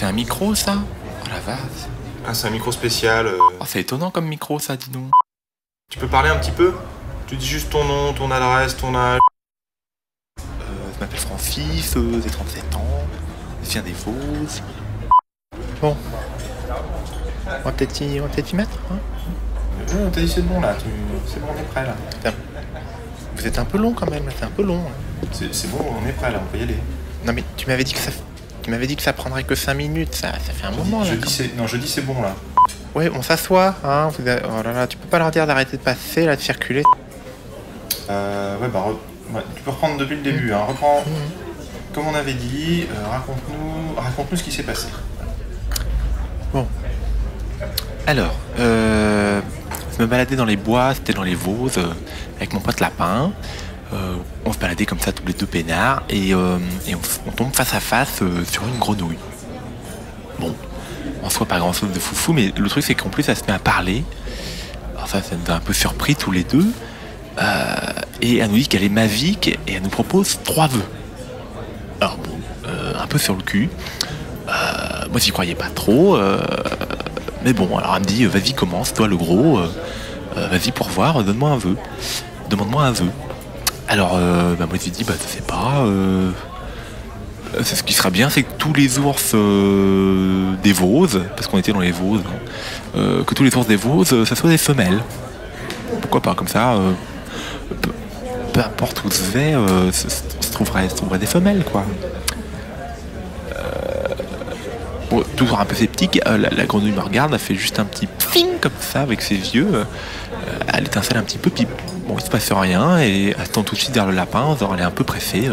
C'est un micro, ça? Oh la vache. Ah, c'est un micro spécial. Oh, c'est étonnant comme micro, ça, dis donc. Tu peux parler un petit peu? Tu dis juste ton nom, ton adresse, ton âge. Je m'appelle Francis, j'ai 37 ans, je viens des Vosges. Bon. On va peut-être y mettre, hein? T'as dit c'est bon là, c'est bon, on est prêt là. Vous êtes un peu long quand même, c'est un peu long. Hein. C'est bon, on est prêt là, on peut y aller. Non mais tu m'avais dit que ça prendrait que 5 minutes, ça fait un moment là. Je dis c'est bon là. Ouais, on s'assoit, hein. Oh là là, tu peux pas leur dire d'arrêter de passer, là, de circuler. Ouais, tu peux reprendre depuis le début, hein. Reprends. Comme on avait dit, raconte-nous ce qui s'est passé. Bon. Alors, je me baladais dans les bois, c'était dans les Vosges, avec mon pote Lapin. On se baladait comme ça tous les deux peinards et on tombe face à face sur une grenouille. Bon, en soi pas grand chose de foufou, mais le truc c'est qu'en plus elle se met à parler. Alors ça nous a un peu surpris tous les deux. Et elle nous dit qu'elle est magique et elle nous propose 3 vœux. Alors bon, un peu sur le cul. Moi j'y croyais pas trop. Mais bon, alors elle me dit vas-y commence, toi le gros, vas-y pour voir, donne-moi un vœu. Demande-moi un vœu. Alors moi je lui dis je sais pas. C'est ce qui sera bien, c'est que tous les ours des Vosges, parce qu'on était dans les Vosges, que tous les ours des Vosges, ça soit des femelles. Pourquoi pas, comme ça, peu importe où je vais, se trouverait des femelles, quoi. Bon, toujours un peu sceptique, la grenouille me regarde, elle fait juste un petit ping comme ça avec ses yeux, elle étincelle un petit peu, puis bon, il se passe rien, et elle se tend tout de suite vers le lapin, genre elle est un peu pressée.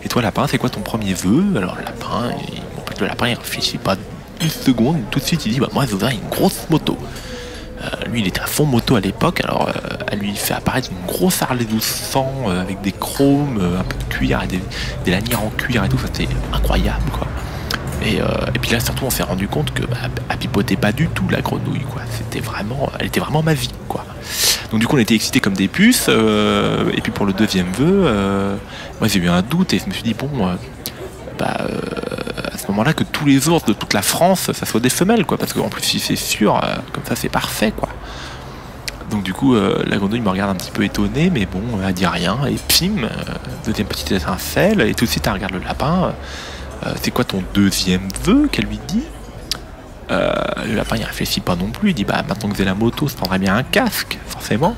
Et toi, lapin, c'est quoi ton premier vœu? Alors le lapin, il réfléchit pas une seconde, tout de suite il dit moi je voudrais une grosse moto. Lui il était à fond moto à l'époque, alors elle lui fait apparaître une grosse Harley 1200 avec des chromes, un peu de cuir et des lanières en cuir et tout, c'était incroyable quoi. Et puis là surtout on s'est rendu compte que elle pipotait pas du tout la grenouille quoi. Elle était vraiment magique quoi. Donc du coup on était excités comme des puces. Et puis pour le deuxième vœu, moi j'ai eu un doute et je me suis dit à ce moment-là que tous les ours de toute la France ça soit des femelles quoi, parce qu'en plus si c'est sûr, comme ça c'est parfait quoi. Donc du coup la grenouille me regarde un petit peu étonnée, mais bon elle dit rien et pim, deuxième petite étincelle et tout de suite elle regarde le lapin. C'est quoi ton deuxième vœu qu'elle lui dit? Le lapin il réfléchit pas non plus, il dit maintenant que j'ai la moto, je prendrait bien un casque, forcément.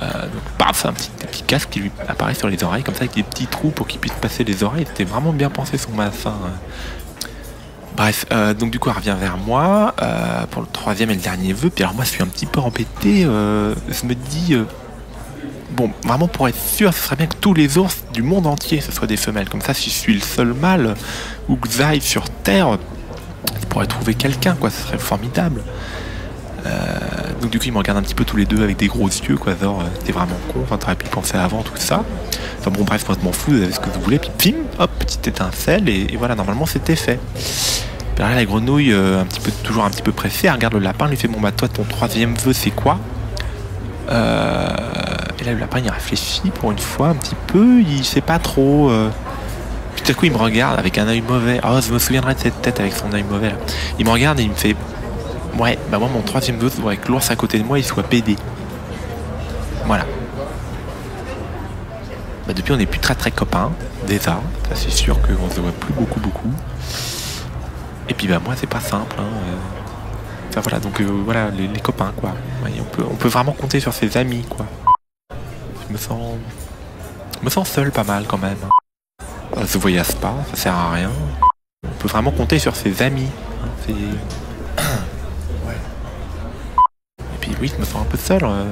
Donc paf, un petit casque qui lui apparaît sur les oreilles, comme ça avec des petits trous pour qu'il puisse passer les oreilles. C'était vraiment bien pensé son massin. Bref, donc du coup elle revient vers moi pour le troisième et le dernier vœu. Puis alors moi je suis un petit peu embêté, je me dis vraiment pour être sûr, ce serait bien que tous les ours du monde entier ce soient des femelles. Comme ça si je suis le seul mâle ou que j'aille sur Terre, je pourrais trouver quelqu'un quoi, ce serait formidable. Donc du coup ils me regardent un petit peu tous les deux avec des gros yeux quoi, genre t'es vraiment con, enfin t'aurais pu penser avant tout ça. Enfin bon bref, moi je m'en fous, vous avez ce que vous voulez, puis pim, hop, petite étincelle et voilà, normalement c'était fait. Puis là la grenouille, toujours un petit peu pressée, elle regarde le lapin, elle lui fait toi ton troisième vœu c'est quoi? Et là le lapin il réfléchit pour une fois un petit peu, il sait pas trop. Puis tout à coup il me regarde avec un œil mauvais. Je me souviendrai de cette tête avec son œil mauvais là. Il me regarde et il me fait moi mon troisième vœu c'est que l'ours à côté de moi il soit pédé. Voilà. Depuis on n'est plus très très copains, déjà, ça c'est sûr qu'on se voit plus beaucoup. Et puis moi c'est pas simple hein. Enfin voilà, donc voilà les copains quoi. Ouais, on peut vraiment compter sur ses amis quoi. Je me sens seul pas mal quand même. Se voyage pas, ça sert à rien. On peut vraiment compter sur ses amis. Hein, ouais. Et puis oui, je me sens un peu seul. On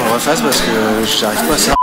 le refasse parce que j'arrive pas à ça.